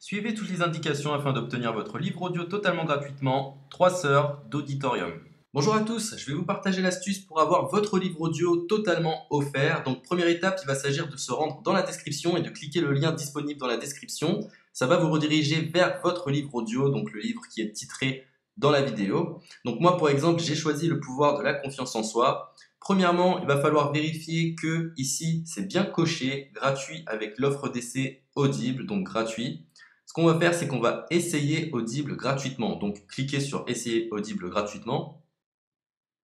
Suivez toutes les indications afin d'obtenir votre livre audio totalement gratuitement, 3 heures d'auditorium. Bonjour à tous, je vais vous partager l'astuce pour avoir votre livre audio totalement offert. Donc première étape, il va s'agir de se rendre dans la description et de cliquer le lien disponible dans la description. Ça va vous rediriger vers votre livre audio, donc le livre qui est titré dans la vidéo. Donc moi par exemple, j'ai choisi le pouvoir de la confiance en soi. Premièrement, il va falloir vérifier que ici c'est bien coché, gratuit avec l'offre d'essai Audible, donc gratuit. Ce qu'on va faire, c'est qu'on va essayer Audible gratuitement. Donc cliquez sur essayer Audible gratuitement.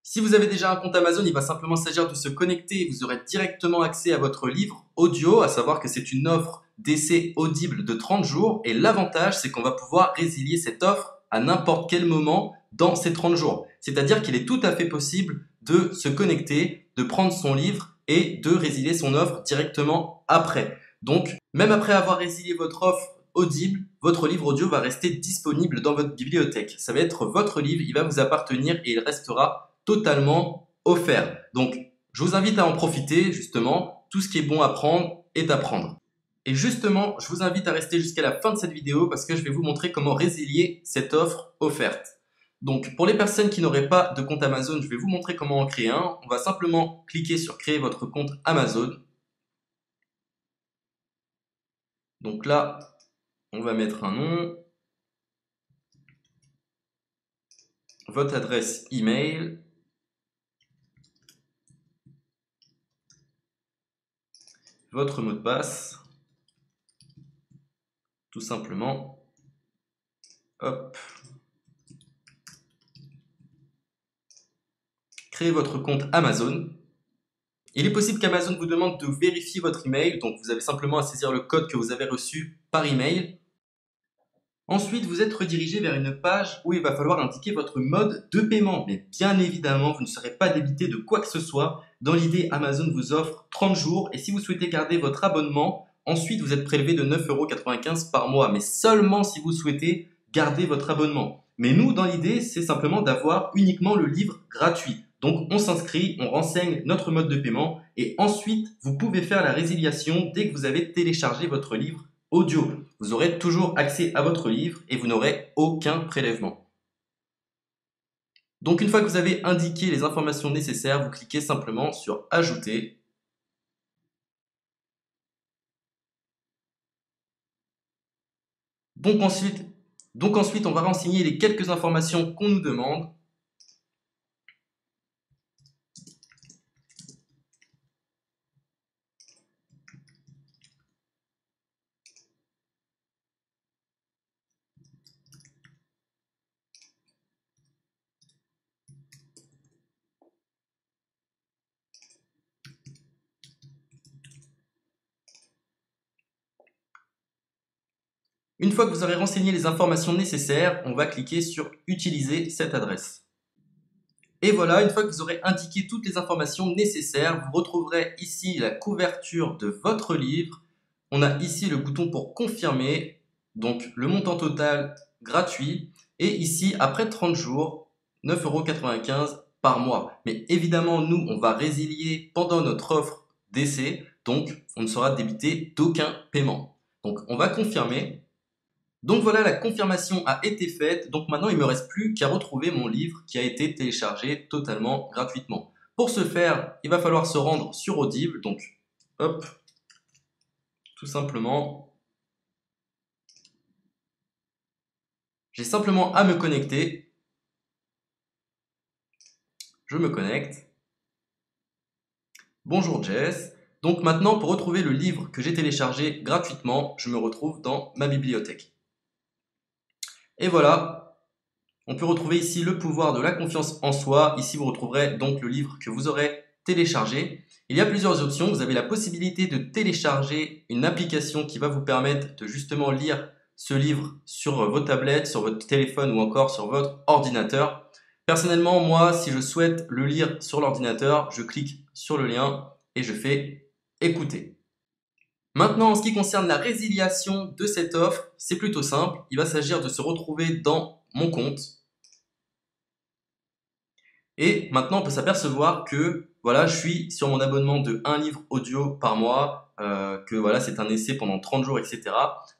Si vous avez déjà un compte Amazon, il va simplement s'agir de se connecter et vous aurez directement accès à votre livre audio, à savoir que c'est une offre d'essai Audible de 30 jours. Et l'avantage, c'est qu'on va pouvoir résilier cette offre à n'importe quel moment dans ces 30 jours. C'est-à-dire qu'il est tout à fait possible de se connecter, de prendre son livre et de résilier son offre directement après. Donc, même après avoir résilié votre offre Audible, votre livre audio va rester disponible dans votre bibliothèque. Ça va être votre livre, il va vous appartenir et il restera totalement offert. Donc, je vous invite à en profiter, justement. Tout ce qui est bon à prendre est à prendre. Et justement, je vous invite à rester jusqu'à la fin de cette vidéo parce que je vais vous montrer comment résilier cette offre offerte. Donc, pour les personnes qui n'auraient pas de compte Amazon, je vais vous montrer comment en créer un. On va simplement cliquer sur créer votre compte Amazon. Donc là, on va mettre un nom, votre adresse email, votre mot de passe, tout simplement. Hop. Créez votre compte Amazon. Il est possible qu'Amazon vous demande de vérifier votre email, donc vous avez simplement à saisir le code que vous avez reçu par email. Ensuite, vous êtes redirigé vers une page où il va falloir indiquer votre mode de paiement. Mais bien évidemment, vous ne serez pas débité de quoi que ce soit. Dans l'idée, Amazon vous offre 30 jours et si vous souhaitez garder votre abonnement, ensuite vous êtes prélevé de 9,95 € par mois. Mais seulement si vous souhaitez garder votre abonnement. Mais nous, dans l'idée, c'est simplement d'avoir uniquement le livre gratuit. Donc on s'inscrit, on renseigne notre mode de paiement et ensuite vous pouvez faire la résiliation dès que vous avez téléchargé votre livre audio. Vous aurez toujours accès à votre livre et vous n'aurez aucun prélèvement. Donc une fois que vous avez indiqué les informations nécessaires, vous cliquez simplement sur ajouter. Donc ensuite, on va renseigner les quelques informations qu'on nous demande. Une fois que vous aurez renseigné les informations nécessaires, on va cliquer sur « Utiliser cette adresse ». Et voilà, une fois que vous aurez indiqué toutes les informations nécessaires, vous retrouverez ici la couverture de votre livre. On a ici le bouton pour confirmer, donc le montant total gratuit. Et ici, après 30 jours, 9,95 € par mois. Mais évidemment, nous, on va résilier pendant notre offre d'essai, donc on ne sera débité d'aucun paiement. Donc on va confirmer. Donc voilà, la confirmation a été faite. Donc maintenant, il ne me reste plus qu'à retrouver mon livre qui a été téléchargé totalement gratuitement. Pour ce faire, il va falloir se rendre sur Audible. Donc, hop, tout simplement. J'ai simplement à me connecter. Je me connecte. Bonjour Jess. Donc maintenant, pour retrouver le livre que j'ai téléchargé gratuitement, je me retrouve dans ma bibliothèque. Et voilà, on peut retrouver ici le pouvoir de la confiance en soi. Ici, vous retrouverez donc le livre que vous aurez téléchargé. Il y a plusieurs options. Vous avez la possibilité de télécharger une application qui va vous permettre de justement lire ce livre sur vos tablettes, sur votre téléphone ou encore sur votre ordinateur. Personnellement, moi, si je souhaite le lire sur l'ordinateur, je clique sur le lien et je fais écouter. Maintenant, en ce qui concerne la résiliation de cette offre, c'est plutôt simple. Il va s'agir de se retrouver dans mon compte. Et maintenant, on peut s'apercevoir que voilà, je suis sur mon abonnement de 1 livre audio par mois. que voilà, c'est un essai pendant 30 jours, etc.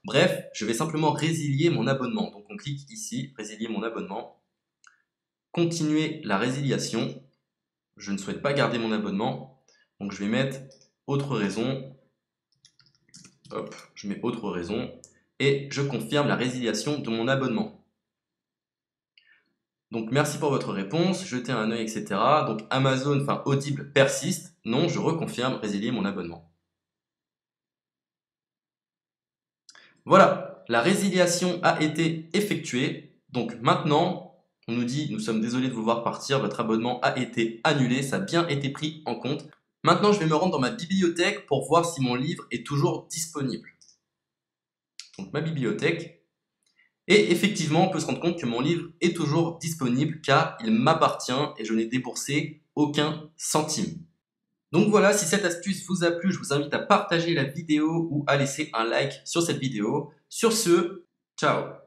Bref, je vais simplement résilier mon abonnement. Donc on clique ici, résilier mon abonnement. Continuer la résiliation. Je ne souhaite pas garder mon abonnement. Donc je vais mettre autre raison. Hop, je mets autre raison. Et je confirme la résiliation de mon abonnement. Donc merci pour votre réponse, jetez un œil, etc. Donc Amazon, enfin Audible persiste. Non, je reconfirme, résilier mon abonnement. Voilà, la résiliation a été effectuée. Donc maintenant, on nous dit, nous sommes désolés de vous voir partir, votre abonnement a été annulé, ça a bien été pris en compte. Maintenant, je vais me rendre dans ma bibliothèque pour voir si mon livre est toujours disponible. Donc ma bibliothèque. Et effectivement, on peut se rendre compte que mon livre est toujours disponible car il m'appartient et je n'ai déboursé aucun centime. Donc voilà, si cette astuce vous a plu, je vous invite à partager la vidéo ou à laisser un like sur cette vidéo. Sur ce, ciao!